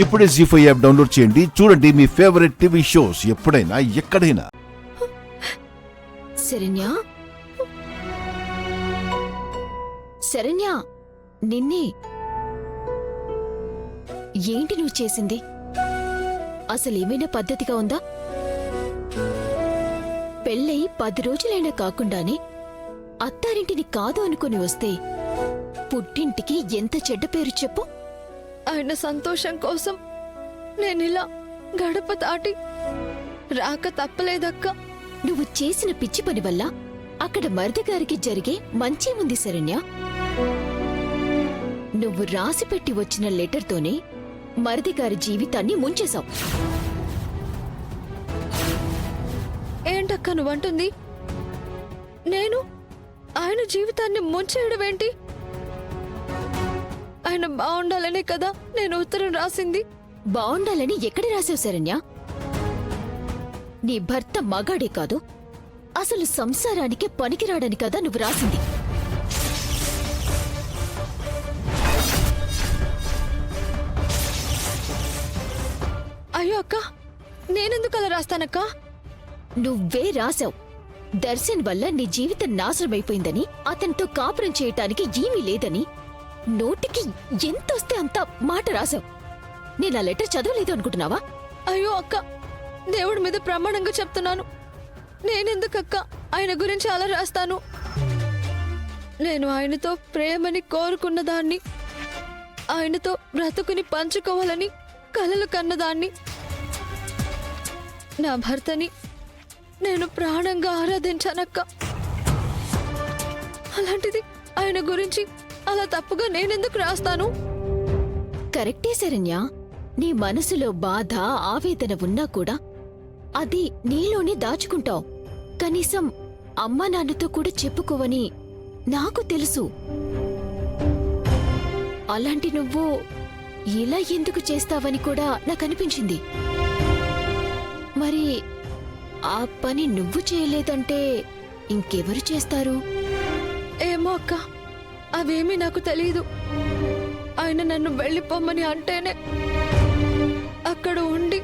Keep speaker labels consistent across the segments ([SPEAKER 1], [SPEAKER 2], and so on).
[SPEAKER 1] ఇప్పుడే జీ5 app download చేయండి. చూడండి మీ ఫేవరెట్ టీవీ షోస్ ఎప్పుడైనా ఎక్కడైనా.
[SPEAKER 2] శరణ్య, శరణ్య, నిన్నే. ఏంటి నువ్వు చేసింది? అసలేమైనా పద్ధతిగా ఉందా? పెళ్ళై 10 రోజులైనా కాకుండానే అత్తారింటిని కాదు అనుకుని వస్తే పుట్టింటికి ఎంత చెడ్డ పేరు చెప్పు.
[SPEAKER 3] ఆయన సంతోషం కోసం నేనిలా గడప దాటి రాక తప్పలేదక్కా.
[SPEAKER 2] నువ్వు చేసిన పిచ్చి పని వల్ల అక్కడ మరిదిగారికి జరిగే మంచేముంది శరణ్య? నువ్వు రాసిపెట్టి వచ్చిన లెటర్తోనే మరిదిగారి జీవితాన్ని ముంచేశావు.
[SPEAKER 3] ఏంటక్క నువ్వంటుంది? నేను ఆయన జీవితాన్ని ముంచేయడమేంటి? ఆయన బాగుండాలనే కదా నేను ఉత్తరం రాసింది.
[SPEAKER 2] బావుండాలని ఎక్కడ రాశావు శరణ్య? నీ భర్త మగాడే కాదు, అసలు సంసారానికే పనికిరాడని కదా నువ్వు రాసింది.
[SPEAKER 3] అయ్యో అక్క, నేనెందుకు అలా రాస్తానక్కా?
[SPEAKER 2] నువ్వే రాశావు. దర్శన్ వల్ల నీ జీవితం నాశనమైపోయిందని, అతనితో కాపురం చేయటానికి ఏమీ లేదని నోటికి ఎంతొస్తే అంత మాట రాశావు. నేను ఆ లెటర్ చదవలేదు అనుకుంటున్నావా?
[SPEAKER 3] అయ్యో అక్క, దేవుడి మీద ప్రమాణంగా చెప్తున్నాను, నేనెందుకక్క ఆయన గురించి అలా రాస్తాను? నేను ఆయనతో ప్రేమని కోరుకున్నదాన్ని, ఆయనతో బ్రతుకుని పంచుకోవాలని కలలు కన్నదాన్ని, నా భర్తని నేను ప్రాణంగా ఆరాధించానక్క. అలాంటిది ఆయన గురించి అలా తప్పుగా నేనెందుకు రాస్తాను?
[SPEAKER 2] కరెక్టే శరణ్య. నీ మనసులో బాధ, ఆవేదన ఉన్నా కూడా అది నీలోనే దాచుకుంటావు. కనీసం అమ్మా నాన్నతో కూడా చెప్పుకోవని నాకు తెలుసు. అలాంటి నువ్వు ఇలా ఎందుకు చేస్తావని కూడా నాకనిపించింది. మరి ఆ పని నువ్వు చేయలేదంటే ఇంకెవరు చేస్తారు?
[SPEAKER 3] ఏమో అక్క, అవేమీ నాకు తెలీదు. ఆయన నన్ను వెళ్ళిపోమ్మని అంటేనే అక్కడ ఉండి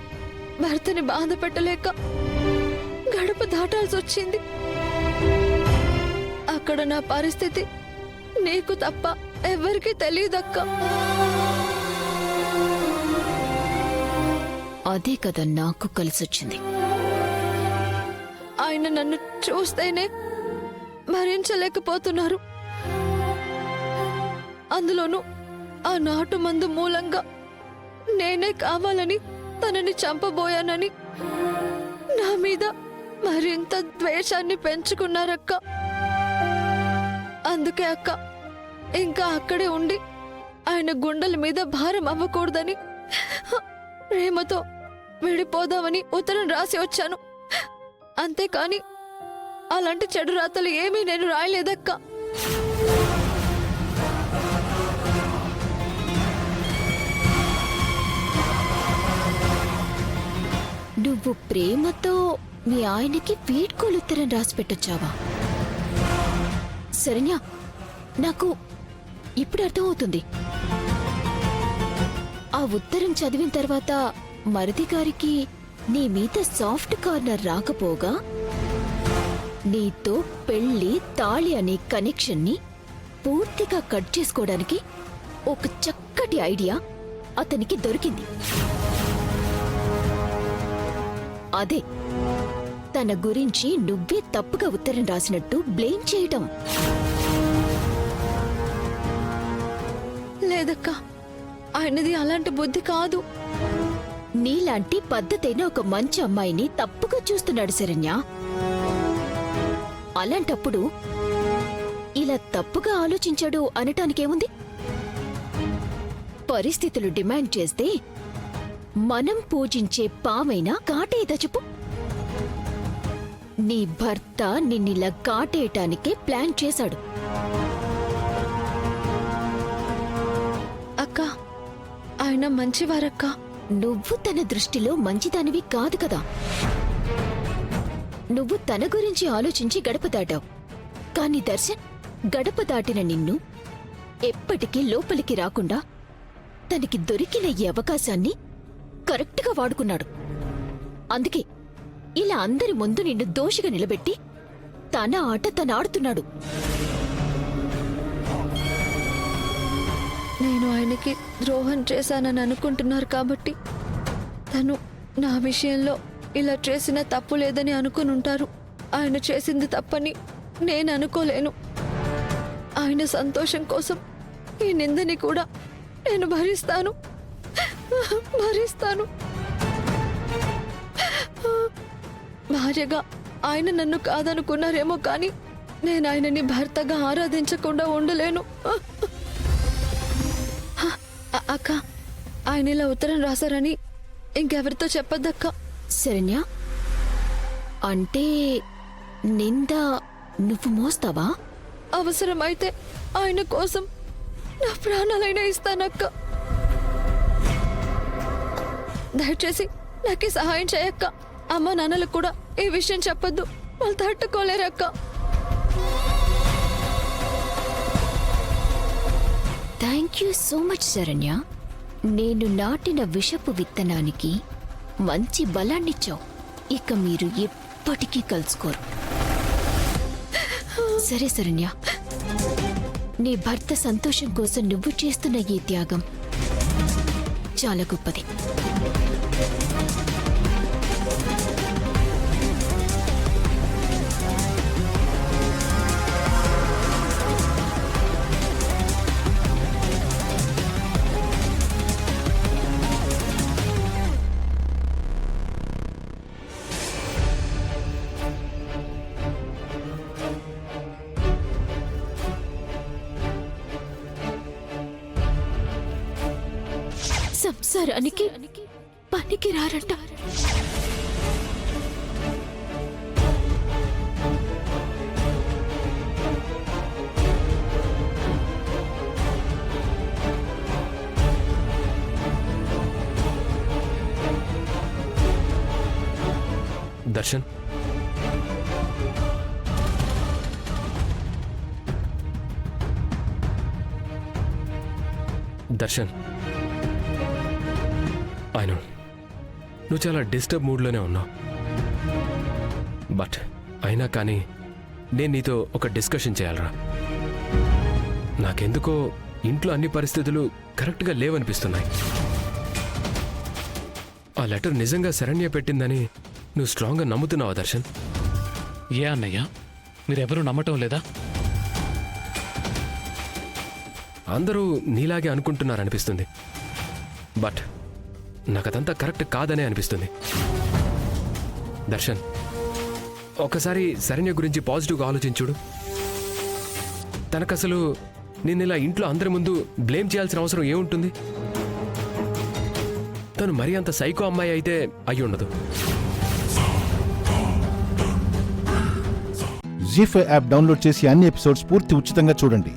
[SPEAKER 3] భర్తని బాధ పెట్టలేక గడప దాటాల్సి వచ్చింది. అక్కడ నా పరిస్థితి నీకు తప్ప ఎవరికీ తెలియదక్క.
[SPEAKER 2] అదే కదా నాకు కలిసొచ్చింది.
[SPEAKER 3] ఆయన నన్ను చూస్తేనే భరించలేకపోతున్నారు. అందులోనూ ఆ నాటు మందు మూలంగా నేనే కావాలని తనని చంపబోయానని నా మీద మరింత ద్వేషాన్ని పెంచుకున్నారక్క. అందుకే అక్క, ఇంకా అక్కడే ఉండి ఆయన గుండెల మీద భారం అవ్వకూడదని ప్రేమతో విడిపోదామని ఉత్తరం రాసి వచ్చాను. అంతేకాని అలాంటి చెడు రాతలు ఏమీ నేను రాయలేదక్క.
[SPEAKER 2] నువ్వు ప్రేమతో మీ ఆయనకి వీడ్కోలు ఉత్తరం రాసిపెట్టొచ్చావా? శరణ్య, నాకు ఇప్పుడు అర్థమవుతుంది. ఆ ఉత్తరం చదివిన తర్వాత మరిది గారికి నీ మీద సాఫ్ట్ కార్నర్ రాకపోగా నీతో పెళ్లి, తాళి అనే కనెక్షన్ని పూర్తిగా కట్ చేసుకోవడానికి ఒక చక్కటి ఐడియా అతనికి దొరికింది. అదే తన గురించి నువ్వే తప్పుగా ఉత్తరం రాసినట్టు బ్లేమ్ చేయటం.
[SPEAKER 3] లేదక్క, ఆయనది అలాంటి బుద్ధి కాదు.
[SPEAKER 2] నీలాంటి పద్ధతైన ఒక మంచి అమ్మాయిని తప్పుగా చూస్తున్నాడు శరణ్య. అలాంటప్పుడు ఇలా తప్పుగా ఆలోచించాడు అనటానికేముంది? పరిస్థితులు డిమాండ్ చేస్తే మనం పూజించే పామైనా కాటేదా చెప్పు? నీ భర్త నిన్నిలా కాటేయటానికే ప్లాన్ చేశాడు.
[SPEAKER 3] అక్క, ఆయన మంచివారక్క.
[SPEAKER 2] నువ్వు తన దృష్టిలో మంచిదానివి కాదు కదా. నువ్వు తన గురించి ఆలోచించి గడప దాటావు. కాని దర్శన్ గడప దాటిన నిన్ను ఎప్పటికీ లోపలికి రాకుండా తనకి దొరికిన ఈ అవకాశాన్ని కరెక్ట్గా వాడుకున్నాడు. అందుకే ఇలా అందరి ముందు నిన్ను దోషిగా నిలబెట్టి తన ఆట తనాడుతున్నాడు.
[SPEAKER 3] నేను ఆయనకి ద్రోహం చేశానని అనుకుంటున్నారు కాబట్టి తను నా విషయంలో ఇలా చేసిన తప్పు లేదని అనుకుని ఉంటారు. ఆయన చేసింది తప్పని నేను అనుకోలేను. ఆయన సంతోషం కోసం ఈ నిందని కూడా నేను భరిస్తాను. భార్యగా ఆయన నన్ను కాదనుకున్నారేమో కానీ నేను ఆయనని భర్తగా ఆరాధించకుండా ఉండలేను. అక్క, ఆయన ఇలా ఉత్తరం రాశారని ఇంకెవరితో చెప్పద్దక్క.
[SPEAKER 2] శరణ్య, అంటే నింద నువ్వు మోస్తావా?
[SPEAKER 3] అవసరమైతే ఆయన కోసం నా ప్రాణాలైనా ఇస్తానక్క. దయచేసి నాకు సహాయం చేయక్క. అమ్మ నాన్నలకు కూడా ఈ విషయం చెప్పొద్దు, వాళ్ళు తట్టుకోలేరక్క.
[SPEAKER 2] Thank you so much Saranya. నేను నాటిన విషపు విత్తనానికి మంచి బలాన్నిచ్చావు. ఇక మీరు ఎప్పటికీ కలుసుకోరు. సరే శరణ్య, నీ భర్త సంతోషం కోసం నువ్వు చేస్తున్న ఈ త్యాగం చాలా గొప్పది. సంసారానికి పనికి రారంట.
[SPEAKER 4] దర్శన్, దర్శన్, ఆయన నువ్వు చాలా డిస్టర్బ్ మూడ్లోనే ఉన్నావు. బట్ అయినా కానీ నేను నీతో ఒక డిస్కషన్ చేయాలరా. నాకెందుకో ఇంట్లో అన్ని పరిస్థితులు కరెక్ట్గా లేవనిపిస్తున్నాయి. ఆ లెటర్ నిజంగా శరణ్య పెట్టిందని నువ్వు స్ట్రాంగ్గా నమ్ముతున్నావా దర్శన్?
[SPEAKER 5] ఏ అన్నయ్య, మీరెవరూ నమ్మటం లేదా?
[SPEAKER 4] అందరూ నీలాగే అనుకుంటున్నారనిపిస్తుంది. బట్ నాకదంతా కరెక్ట్ కాదనే అనిపిస్తుంది. దర్శన్, ఒకసారి శరణ్య గురించి పాజిటివ్గా ఆలోచించుడు. తనకసలు నిన్నిలా ఇంట్లో అందరి ముందు బ్లేమ్ చేయాల్సిన అవసరం ఏముంటుంది? తను మరీ అంత సైకో అమ్మాయి అయితే అయి ఉండదు.
[SPEAKER 1] జీ5 యాప్ డౌన్లోడ్ చేసి అన్ని ఎపిసోడ్స్ పూర్తి ఉచితంగా చూడండి.